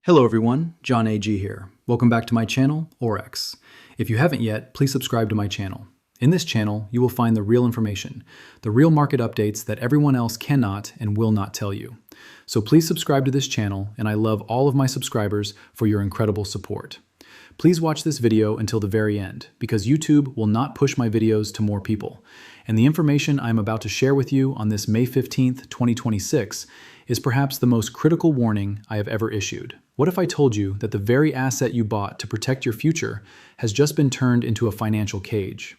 Hello everyone, John A.G. here. Welcome back to my channel, Aurex. If you haven't yet, please subscribe to my channel. In this channel, you will find the real information, the real market updates that everyone else cannot and will not tell you. So please subscribe to this channel, and I love all of my subscribers for your incredible support. Please watch this video until the very end, because YouTube will not push my videos to more people. And the information I'm about to share with you on this May 15th, 2026 is perhaps the most critical warning I have ever issued. What if I told you that the very asset you bought to protect your future has just been turned into a financial cage?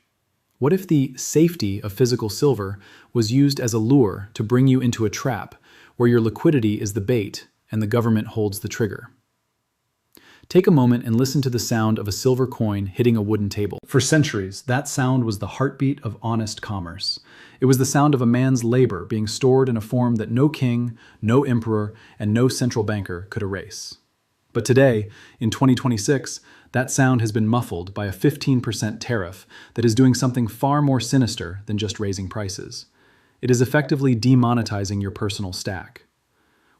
What if the safety of physical silver was used as a lure to bring you into a trap where your liquidity is the bait and the government holds the trigger? Take a moment and listen to the sound of a silver coin hitting a wooden table. For centuries, that sound was the heartbeat of honest commerce. It was the sound of a man's labor being stored in a form that no king, no emperor, and no central banker could erase. But today, in 2026, that sound has been muffled by a 15% tariff that is doing something far more sinister than just raising prices. It is effectively demonetizing your personal stack.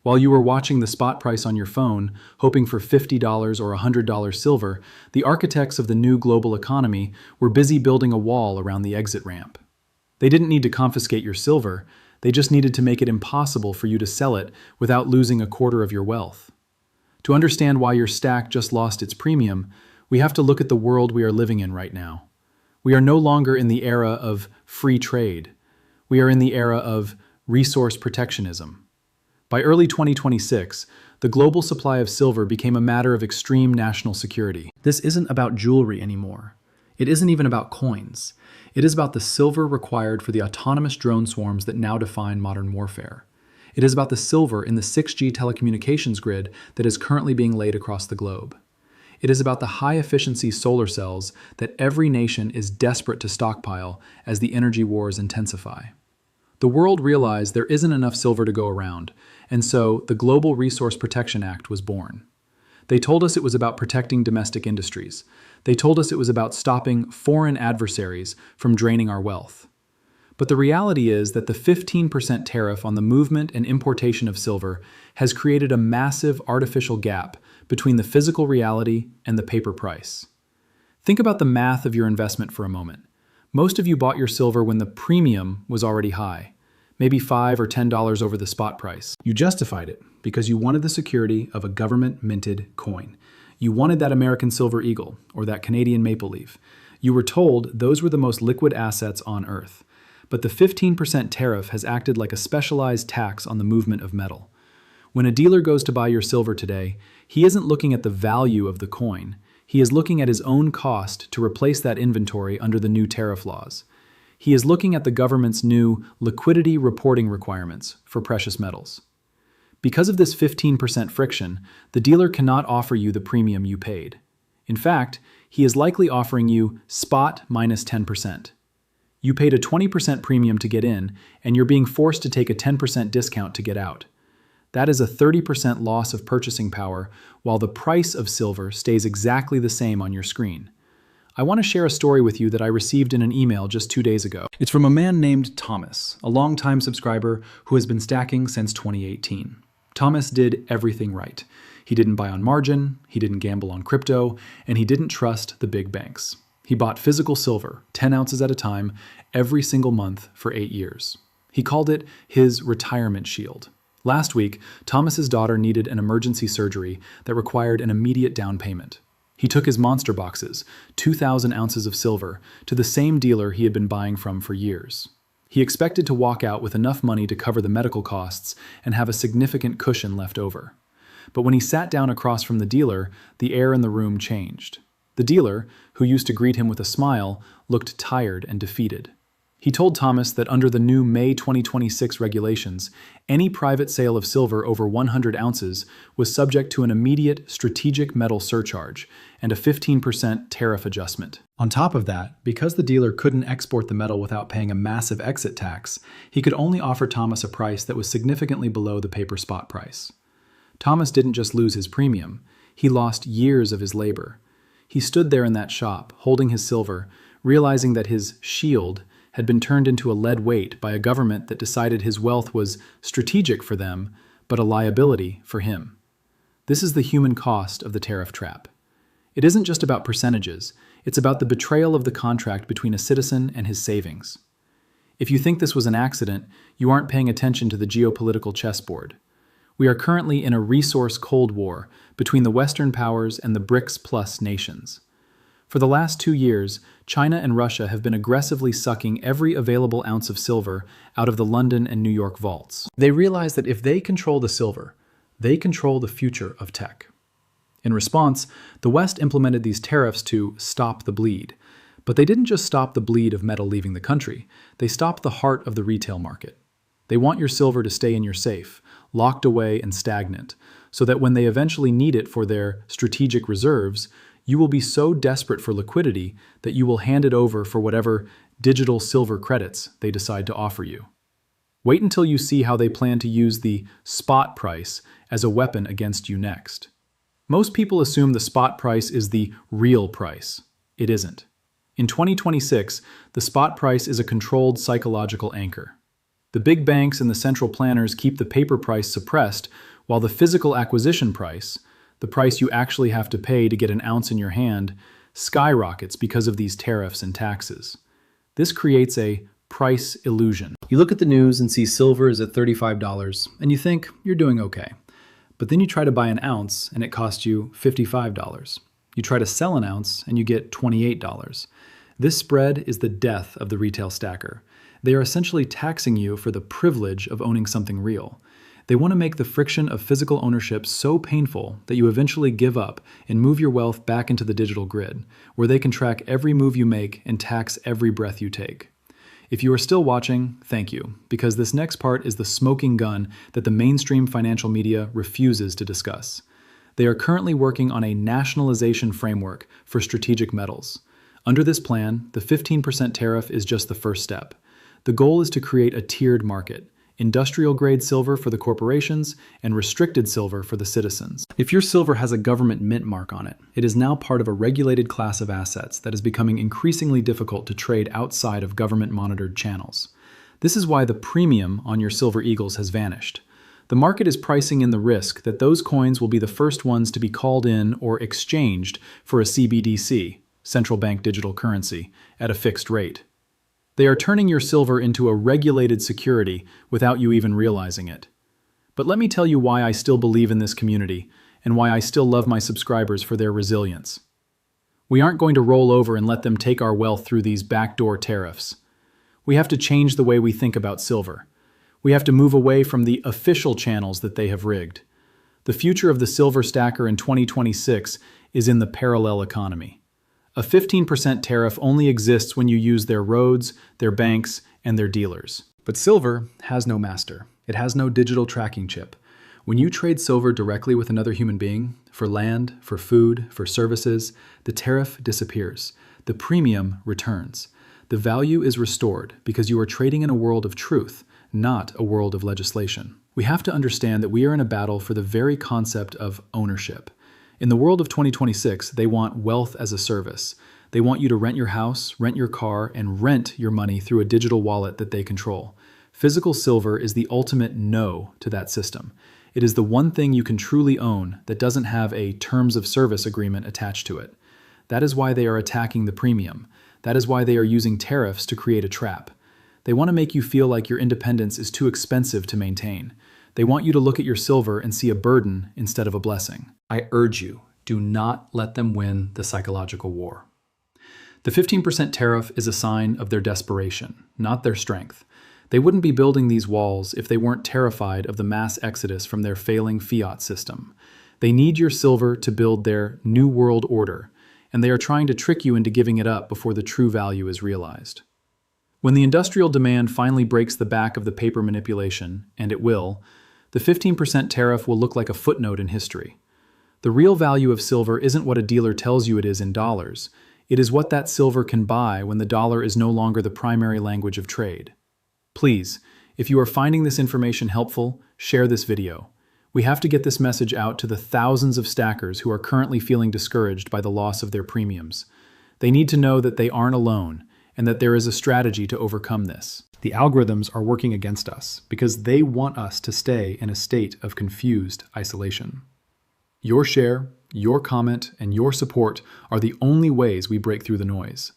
While you were watching the spot price on your phone, hoping for $50 or $100 silver, the architects of the new global economy were busy building a wall around the exit ramp. They didn't need to confiscate your silver, they just needed to make it impossible for you to sell it without losing a quarter of your wealth. To understand why your stack just lost its premium, we have to look at the world we are living in right now. We are no longer in the era of free trade. We are in the era of resource protectionism. By early 2026, the global supply of silver became a matter of extreme national security. This isn't about jewelry anymore. It isn't even about coins. It is about the silver required for the autonomous drone swarms that now define modern warfare. It is about the silver in the 6G telecommunications grid that is currently being laid across the globe. It is about the high-efficiency solar cells that every nation is desperate to stockpile as the energy wars intensify. The world realized there isn't enough silver to go around, and so the Global Resource Protection Act was born. They told us it was about protecting domestic industries. They told us it was about stopping foreign adversaries from draining our wealth. But the reality is that the 15% tariff on the movement and importation of silver has created a massive artificial gap between the physical reality and the paper price. Think about the math of your investment for a moment. Most of you bought your silver when the premium was already high, maybe $5 or $10 over the spot price. You justified it because you wanted the security of a government-minted coin. You wanted that American silver eagle or that Canadian maple leaf. You were told those were the most liquid assets on Earth. But the 15% tariff has acted like a specialized tax on the movement of metal. When a dealer goes to buy your silver today, he isn't looking at the value of the coin. He is looking at his own cost to replace that inventory under the new tariff laws. He is looking at the government's new liquidity reporting requirements for precious metals. Because of this 15% friction, the dealer cannot offer you the premium you paid. In fact, he is likely offering you spot minus 10%. You paid a 20% premium to get in, and you're being forced to take a 10% discount to get out. That is a 30% loss of purchasing power, while the price of silver stays exactly the same on your screen. I want to share a story with you that I received in an email just 2 days ago. It's from a man named Thomas, a longtime subscriber who has been stacking since 2018. Thomas did everything right. He didn't buy on margin, he didn't gamble on crypto, and he didn't trust the big banks. He bought physical silver, 10 ounces at a time, every single month for 8 years. He called it his retirement shield. Last week, Thomas's daughter needed an emergency surgery that required an immediate down payment. He took his monster boxes, 2,000 ounces of silver, to the same dealer he had been buying from for years. He expected to walk out with enough money to cover the medical costs and have a significant cushion left over. But when he sat down across from the dealer, the air in the room changed. The dealer, who used to greet him with a smile, looked tired and defeated. He told Thomas that under the new May 2026 regulations, any private sale of silver over 100 ounces was subject to an immediate strategic metal surcharge and a 15% tariff adjustment. On top of that, because the dealer couldn't export the metal without paying a massive exit tax, he could only offer Thomas a price that was significantly below the paper spot price. Thomas didn't just lose his premium, he lost years of his labor. He stood there in that shop, holding his silver, realizing that his shield had been turned into a lead weight by a government that decided his wealth was strategic for them, but a liability for him. This is the human cost of the tariff trap. It isn't just about percentages, it's about the betrayal of the contract between a citizen and his savings. If you think this was an accident, you aren't paying attention to the geopolitical chessboard. We are currently in a resource cold war between the Western powers and the BRICS Plus nations. For the last 2 years, China and Russia have been aggressively sucking every available ounce of silver out of the London and New York vaults. They realize that if they control the silver, they control the future of tech. In response, the West implemented these tariffs to stop the bleed. But they didn't just stop the bleed of metal leaving the country, they stopped the heart of the retail market. They want your silver to stay in your safe, locked away and stagnant, so that when they eventually need it for their strategic reserves, you will be so desperate for liquidity that you will hand it over for whatever digital silver credits they decide to offer you. Wait until you see how they plan to use the spot price as a weapon against you next. Most people assume the spot price is the real price. It isn't. In 2026, the spot price is a controlled psychological anchor. The big banks and the central planners keep the paper price suppressed, while the physical acquisition price, the price you actually have to pay to get an ounce in your hand, skyrockets because of these tariffs and taxes. This creates a price illusion. You look at the news and see silver is at $35, and you think you're doing okay. But then you try to buy an ounce, and it costs you $55. You try to sell an ounce, and you get $28. This spread is the death of the retail stacker. They are essentially taxing you for the privilege of owning something real. They want to make the friction of physical ownership so painful that you eventually give up and move your wealth back into the digital grid, where they can track every move you make and tax every breath you take. If you are still watching, thank you, because this next part is the smoking gun that the mainstream financial media refuses to discuss. They are currently working on a nationalization framework for strategic metals. Under this plan, the 15% tariff is just the first step. The goal is to create a tiered market, industrial-grade silver for the corporations and restricted silver for the citizens. If your silver has a government mint mark on it, it is now part of a regulated class of assets that is becoming increasingly difficult to trade outside of government-monitored channels. This is why the premium on your silver eagles has vanished. The market is pricing in the risk that those coins will be the first ones to be called in or exchanged for a CBDC, central bank digital currency, at a fixed rate. They are turning your silver into a regulated security without you even realizing it. But let me tell you why I still believe in this community and why I still love my subscribers for their resilience. We aren't going to roll over and let them take our wealth through these backdoor tariffs. We have to change the way we think about silver. We have to move away from the official channels that they have rigged. The future of the silver stacker in 2026 is in the parallel economy. A 15% tariff only exists when you use their roads, their banks, and their dealers. But silver has no master. It has no digital tracking chip. When you trade silver directly with another human being, for land, for food, for services, the tariff disappears. The premium returns. The value is restored because you are trading in a world of truth, not a world of legislation. We have to understand that we are in a battle for the very concept of ownership. In the world of 2026, they want wealth as a service. They want you to rent your house, rent your car, and rent your money through a digital wallet that they control. Physical silver is the ultimate no to that system. It is the one thing you can truly own that doesn't have a terms of service agreement attached to it. That is why they are attacking the premium. That is why they are using tariffs to create a trap. They want to make you feel like your independence is too expensive to maintain. They want you to look at your silver and see a burden instead of a blessing. I urge you, do not let them win the psychological war. The 15% tariff is a sign of their desperation, not their strength. They wouldn't be building these walls if they weren't terrified of the mass exodus from their failing fiat system. They need your silver to build their new world order, and they are trying to trick you into giving it up before the true value is realized. When the industrial demand finally breaks the back of the paper manipulation, and it will, the 15% tariff will look like a footnote in history. The real value of silver isn't what a dealer tells you it is in dollars. It is what that silver can buy when the dollar is no longer the primary language of trade. Please, if you are finding this information helpful, share this video. We have to get this message out to the thousands of stackers who are currently feeling discouraged by the loss of their premiums. They need to know that they aren't alone, and that there is a strategy to overcome this. The algorithms are working against us because they want us to stay in a state of confused isolation. Your share, your comment, and your support are the only ways we break through the noise.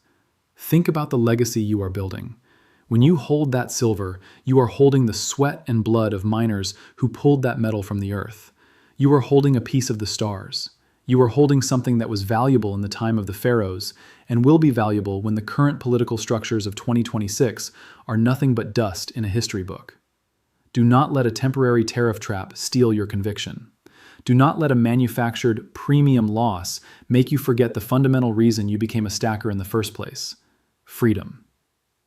Think about the legacy you are building. When you hold that silver, you are holding the sweat and blood of miners who pulled that metal from the earth. You are holding a piece of the stars. You are holding something that was valuable in the time of the pharaohs and will be valuable when the current political structures of 2026 are nothing but dust in a history book. Do not let a temporary tariff trap steal your conviction. Do not let a manufactured premium loss make you forget the fundamental reason you became a stacker in the first place: freedom.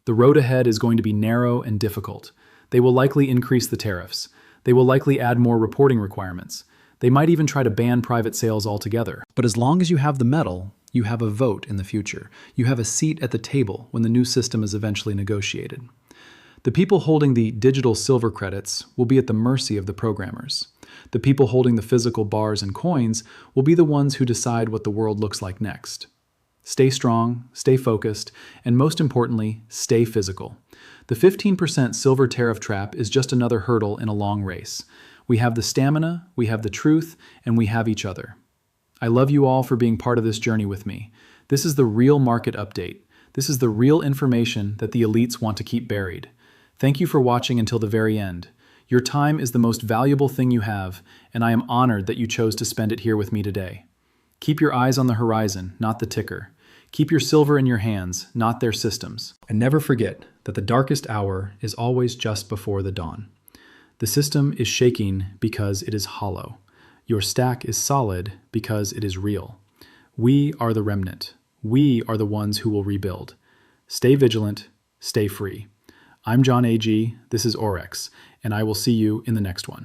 The road ahead is going to be narrow and difficult. They will likely increase the tariffs. They will likely add more reporting requirements. They might even try to ban private sales altogether. But as long as you have the metal, you have a vote in the future. You have a seat at the table when the new system is eventually negotiated. The people holding the digital silver credits will be at the mercy of the programmers. The people holding the physical bars and coins will be the ones who decide what the world looks like next. Stay strong, stay focused, and most importantly, stay physical. The 15% silver tariff trap is just another hurdle in a long race. We have the stamina, we have the truth, and we have each other. I love you all for being part of this journey with me. This is the real market update. This is the real information that the elites want to keep buried. Thank you for watching until the very end. Your time is the most valuable thing you have, and I am honored that you chose to spend it here with me today. Keep your eyes on the horizon, not the ticker. Keep your silver in your hands, not their systems. And never forget that the darkest hour is always just before the dawn. The system is shaking because it is hollow. Your stack is solid because it is real. We are the remnant. We are the ones who will rebuild. Stay vigilant, stay free. I'm John A.G., this is Aurex, and I will see you in the next one.